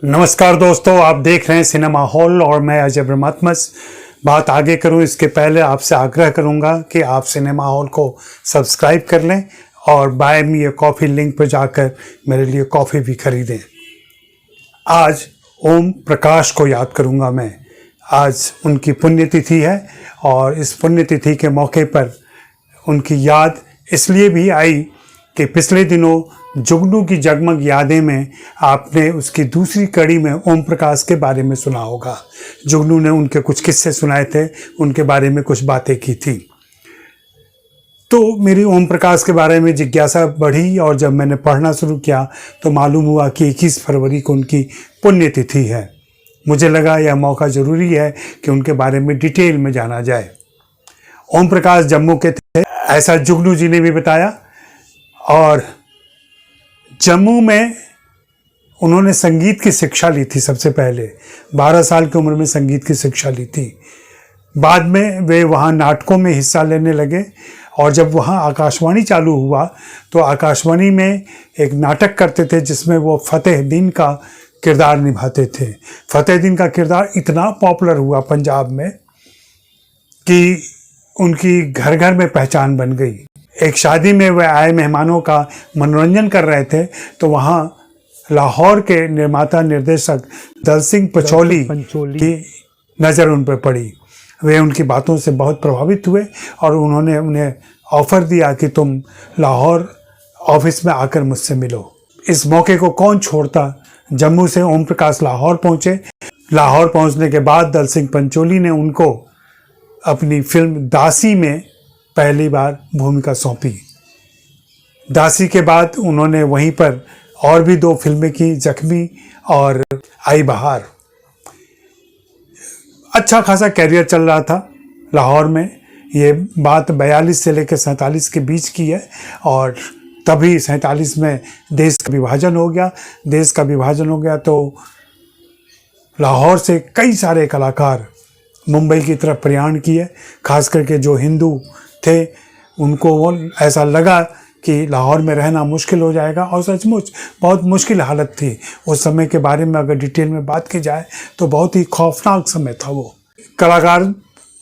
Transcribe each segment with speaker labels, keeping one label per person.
Speaker 1: नमस्कार दोस्तों, आप देख रहे हैं सिनेमा हॉल और मैं अजय ब्रह्मात्मस। बात आगे करूं इसके पहले आपसे आग्रह करूंगा कि आप सिनेमा हॉल को सब्सक्राइब कर लें और buy me a coffee link पर जाकर मेरे लिए कॉफ़ी भी खरीदें। आज ओम प्रकाश को याद करूंगा मैं। आज उनकी पुण्यतिथि है और इस पुण्यतिथि के मौके पर उनकी याद इसलिए भी आई कि पिछले दिनों जुगनू की जगमग यादें में आपने उसकी दूसरी कड़ी में ओम प्रकाश के बारे में सुना होगा। जुगनू ने उनके कुछ किस्से सुनाए थे, उनके बारे में कुछ बातें की थी। तो मेरी ओम प्रकाश के बारे में जिज्ञासा बढ़ी और जब मैंने पढ़ना शुरू किया तो मालूम हुआ कि 21 फरवरी को उनकी पुण्यतिथि है। मुझे लगा यह मौका ज़रूरी है कि उनके बारे में डिटेल में जाना जाए। ओम प्रकाश जम्मू के थे, ऐसा जुगनू जी ने भी बताया। और जम्मू में उन्होंने संगीत की शिक्षा ली थी। सबसे पहले 12 साल की उम्र में संगीत की शिक्षा ली थी। बाद में वे वहाँ नाटकों में हिस्सा लेने लगे और जब वहाँ आकाशवाणी चालू हुआ तो आकाशवाणी में एक नाटक करते थे जिसमें वो फतेह दीन का किरदार निभाते थे। फतेह दीन का किरदार इतना पॉपुलर हुआ पंजाब में कि उनकी घर घर में पहचान बन गई। एक शादी में वह आए मेहमानों का मनोरंजन कर रहे थे तो वहाँ लाहौर के निर्माता निर्देशक दल सिंह पंचोली की नज़र उन पर पड़ी। वे उनकी बातों से बहुत प्रभावित हुए और उन्होंने उन्हें ऑफ़र दिया कि तुम लाहौर ऑफिस में आकर मुझसे मिलो। इस मौके को कौन छोड़ता। जम्मू से ओम प्रकाश लाहौर पहुँचे। लाहौर पहुँचने के बाद दल सिंह पंचोली ने उनको अपनी फिल्म दासी में पहली बार भूमिका सौंपी। दासी के बाद उन्होंने वहीं पर और भी 2 फिल्में की, जख्मी और आई बहार। अच्छा खासा कैरियर चल रहा था लाहौर में। ये बात 42 से लेकर 47 के बीच की है और तभी 47 में देश का विभाजन हो गया। देश का विभाजन हो गया तो लाहौर से कई सारे कलाकार मुंबई की तरफ प्रयाण किए। खास करके जो हिंदू थे उनको वो ऐसा लगा कि लाहौर में रहना मुश्किल हो जाएगा और सचमुच बहुत मुश्किल हालत थी उस समय के बारे में। अगर डिटेल में बात की जाए तो बहुत ही खौफनाक समय था वो। कलाकार,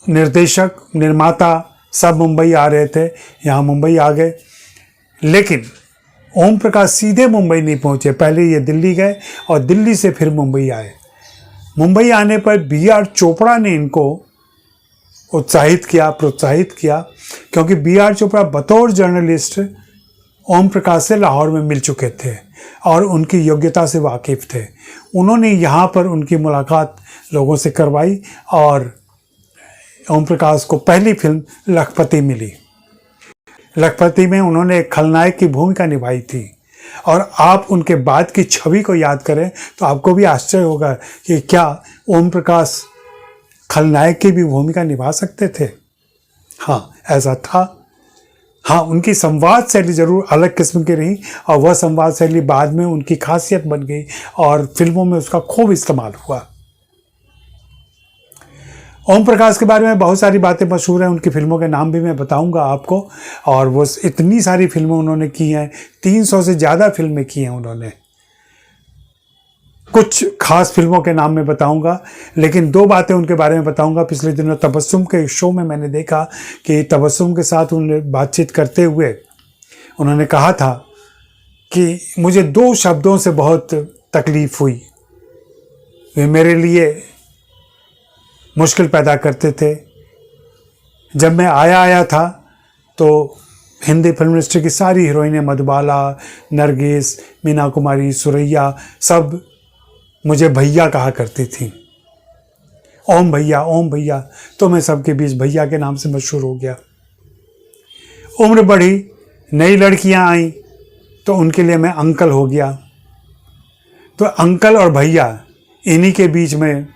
Speaker 1: निर्देशक, निर्माता सब मुंबई आ रहे थे। यहाँ मुंबई आ गए लेकिन ओम प्रकाश सीधे मुंबई नहीं पहुँचे। पहले ये दिल्ली गए और दिल्ली से फिर मुंबई आए। मुंबई आने पर BR चोपड़ा ने इनको उत्साहित किया, प्रोत्साहित किया, क्योंकि BR चोपड़ा बतौर जर्नलिस्ट ओम प्रकाश से लाहौर में मिल चुके थे और उनकी योग्यता से वाकिफ़ थे। उन्होंने यहाँ पर उनकी मुलाकात लोगों से करवाई और ओम प्रकाश को पहली फिल्म लखपति मिली। लखपति में उन्होंने एक खलनायक की भूमिका निभाई थी और आप उनके बाद की छवि को याद करें तो आपको भी आश्चर्य होगा कि क्या ओम प्रकाश खलनायक की भी भूमिका निभा सकते थे। हाँ, ऐसा था। हाँ, उनकी संवाद शैली ज़रूर अलग किस्म की रही और वह संवाद शैली बाद में उनकी खासियत बन गई और फिल्मों में उसका खूब इस्तेमाल हुआ। ओम प्रकाश के बारे में बहुत सारी बातें मशहूर हैं। उनकी फिल्मों के नाम भी मैं बताऊंगा आपको। और वो इतनी सारी फिल्में उन्होंने की हैं, 300 से ज़्यादा फिल्में की हैं उन्होंने। कुछ खास फिल्मों के नाम मैं बताऊंगा लेकिन 2 बातें उनके बारे में बताऊंगा। पिछले दिनों तबस्सुम के शो में मैंने देखा कि तबस्सुम के साथ उन्होंने बातचीत करते हुए उन्होंने कहा था कि मुझे 2 शब्दों से बहुत तकलीफ़ हुई। वे मेरे लिए मुश्किल पैदा करते थे। जब मैं आया था तो हिंदी फिल्म इंडस्ट्री की सारी हीरोइनें, मधुबाला, नरगिस, मीना कुमारी, सुरैया, सब मुझे भैया कहा करती थी। ओम भैया, ओम भैया। तो मैं सबके बीच भैया के नाम से मशहूर हो गया। उम्र बढ़ी, नई लड़कियां आईं तो उनके लिए मैं अंकल हो गया। तो अंकल और भैया इन्हीं के बीच में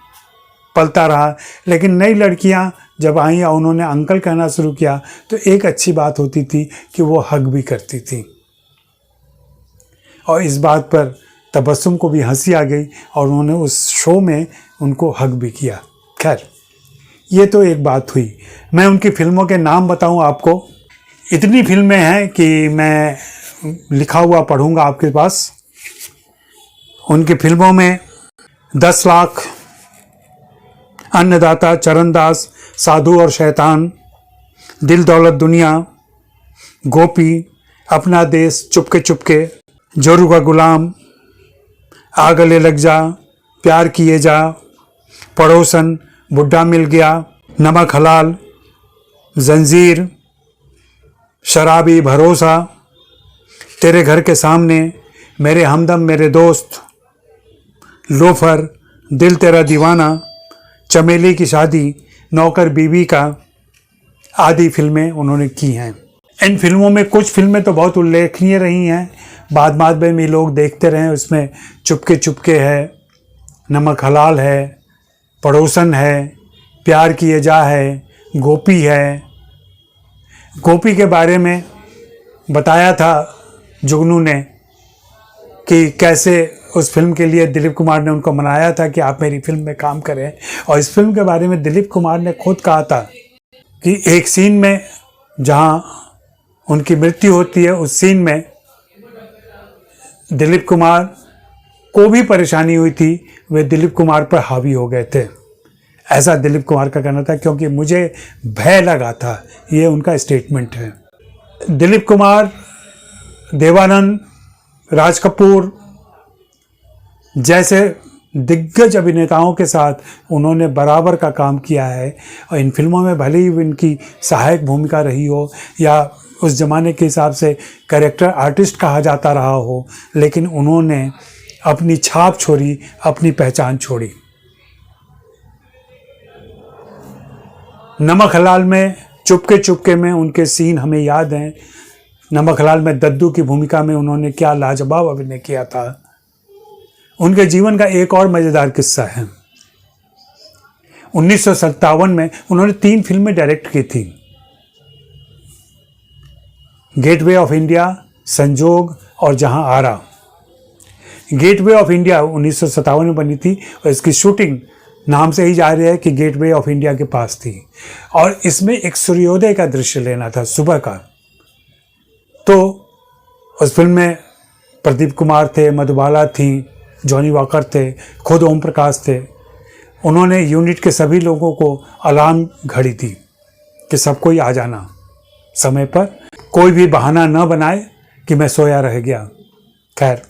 Speaker 1: पलता रहा। लेकिन नई लड़कियां जब आईं और उन्होंने अंकल कहना शुरू किया तो एक अच्छी बात होती थी कि वो हग भी करती थी और इस बात पर तबस्सुम को भी हंसी आ गई और उन्होंने उस शो में उनको हग भी किया। खैर, ये तो एक बात हुई। मैं उनकी फिल्मों के नाम बताऊं आपको। इतनी फिल्में हैं कि मैं लिखा हुआ पढ़ूंगा आपके पास। उनकी फिल्मों में 10 लाख, अन्नदाता, चरणदास, साधु और शैतान, दिल दौलत दुनिया, गोपी, अपना देश, चुपके चुपके, जोरू का गुलाम, आ गले लग जा, प्यार किए जा, पड़ोसन, बुड्ढा मिल गया, नमक हलाल, जंजीर, शराबी, भरोसा, तेरे घर के सामने, मेरे हमदम, मेरे दोस्त, लोफर, दिल तेरा दीवाना, चमेली की शादी, नौकर बीवी का, आदि फिल्में उन्होंने की हैं। इन फिल्मों में कुछ फिल्में तो बहुत उल्लेखनीय रही हैं, बाद में भी लोग देखते रहे। उसमें चुपके चुपके है, नमक हलाल है, पड़ोसन है, प्यार किए जा है, गोपी है। गोपी के बारे में बताया था जुगनू ने कि कैसे उस फिल्म के लिए दिलीप कुमार ने उनको मनाया था कि आप मेरी फिल्म में काम करें। और इस फिल्म के बारे में दिलीप कुमार ने खुद कहा था कि एक सीन में जहां उनकी मृत्यु होती है, उस सीन में दिलीप कुमार को भी परेशानी हुई थी, वे दिलीप कुमार पर हावी हो गए थे, ऐसा दिलीप कुमार का कहना था, क्योंकि मुझे भय लगा था। ये उनका स्टेटमेंट है। दिलीप कुमार, देवानंद, राज कपूर जैसे दिग्गज अभिनेताओं के साथ उन्होंने बराबर का काम किया है। और इन फिल्मों में भले ही इनकी सहायक भूमिका रही हो या उस ज़माने के हिसाब से कैरेक्टर आर्टिस्ट कहा जाता रहा हो, लेकिन उन्होंने अपनी छाप छोड़ी, अपनी पहचान छोड़ी। नमक हलाल में, चुपके चुपके में उनके सीन हमें याद हैं। नमक हलाल में दद्दू की भूमिका में उन्होंने क्या लाजवाब अभिनय किया था। उनके जीवन का एक और मज़ेदार किस्सा है। 1957 में उन्होंने 3 फिल्में डायरेक्ट की थी, गेटवे ऑफ इंडिया, संजोग और जहां आरा। गेटवे ऑफ इंडिया 1957 में बनी थी और इसकी शूटिंग नाम से ही जा रही है कि गेटवे ऑफ इंडिया के पास थी। और इसमें एक सूर्योदय का दृश्य लेना था, सुबह का। तो उस फिल्म में प्रदीप कुमार थे, मधुबाला थी, जॉनी वॉकर थे, खुद ओम प्रकाश थे। उन्होंने यूनिट के सभी लोगों को अलार्म घड़ी थी कि सबको ही आ जाना समय पर, कोई भी बहाना न बनाए कि मैं सोया रह गया। खैर,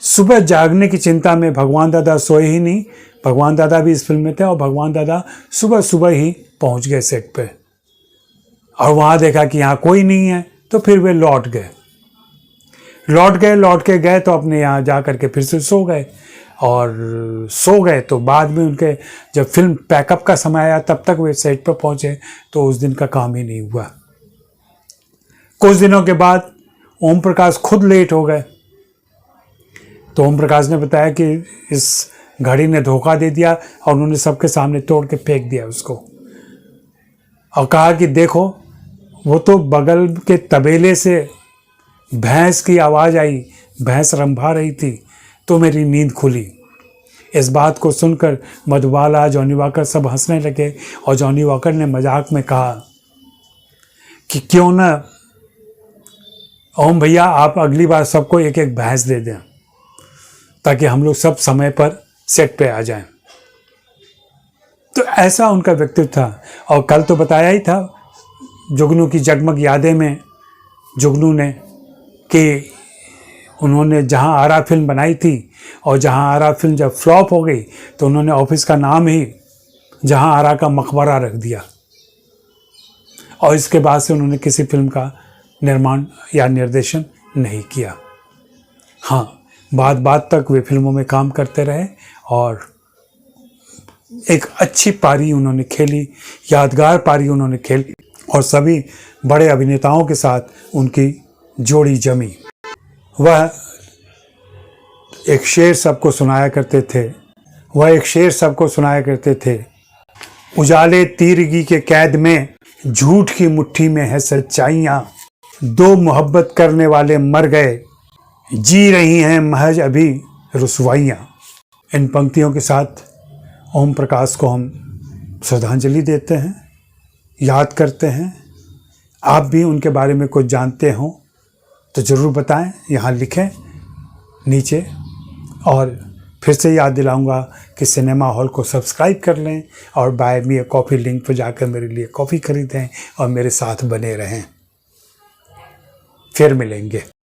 Speaker 1: सुबह जागने की चिंता में भगवान दादा सोए ही नहीं। भगवान दादा भी इस फिल्म में थे और भगवान दादा सुबह सुबह ही पहुंच गए सेट पे और वहां देखा कि यहाँ कोई नहीं है, तो फिर वे लौट के गए तो अपने यहाँ जा करके फिर से सो गए। और सो गए तो बाद में उनके जब फिल्म पैकअप का समय आया तब तक वे सेट पर पहुंचे, तो उस दिन का काम ही नहीं हुआ। कुछ दिनों के बाद ओम प्रकाश खुद लेट हो गए, तो ओम प्रकाश ने बताया कि इस घड़ी ने धोखा दे दिया और उन्होंने सबके सामने तोड़ के फेंक दिया उसको और कहा कि देखो, वो तो बगल के तबेले से भैंस की आवाज़ आई, भैंस रंभा रही थी तो मेरी नींद खुली। इस बात को सुनकर मधुबाला, जॉनी वॉकर सब हंसने लगे और जॉनी वॉकर ने मजाक में कहा कि क्यों ना ओम भैया आप अगली बार सबको एक एक भैंस दे दें ताकि हम लोग सब समय पर सेट पे आ जाएं। तो ऐसा उनका व्यक्तित्व था। और कल तो बताया ही था जुगनू की जगमग यादें में जुगनू ने कि उन्होंने जहां आरा फिल्म बनाई थी और जहां आरा फिल्म जब फ्लॉप हो गई तो उन्होंने ऑफिस का नाम ही जहां आरा का मकबरा रख दिया और इसके बाद से उन्होंने किसी फिल्म का निर्माण या निर्देशन नहीं किया। हाँ, बात तक वे फिल्मों में काम करते रहे और एक अच्छी पारी उन्होंने खेली, यादगार पारी उन्होंने खेली और सभी बड़े अभिनेताओं के साथ उनकी जोड़ी जमी। वह एक शेर सबको सुनाया करते थे, उजाले तीरगी के कैद में, झूठ की मुट्ठी में है सच्चाइयाँ, 2 मोहब्बत करने वाले मर गए, जी रही हैं महज अभी रुसवाइयाँ। इन पंक्तियों के साथ ओम प्रकाश को हम श्रद्धांजलि देते हैं, याद करते हैं। आप भी उनके बारे में कुछ जानते हो तो ज़रूर बताएं, यहाँ लिखें नीचे। और फिर से याद दिलाऊंगा कि सिनेमा हॉल को सब्सक्राइब कर लें और buy me a coffee link पर जाकर मेरे लिए कॉफ़ी खरीदें और मेरे साथ बने रहें। फिर मिलेंगे।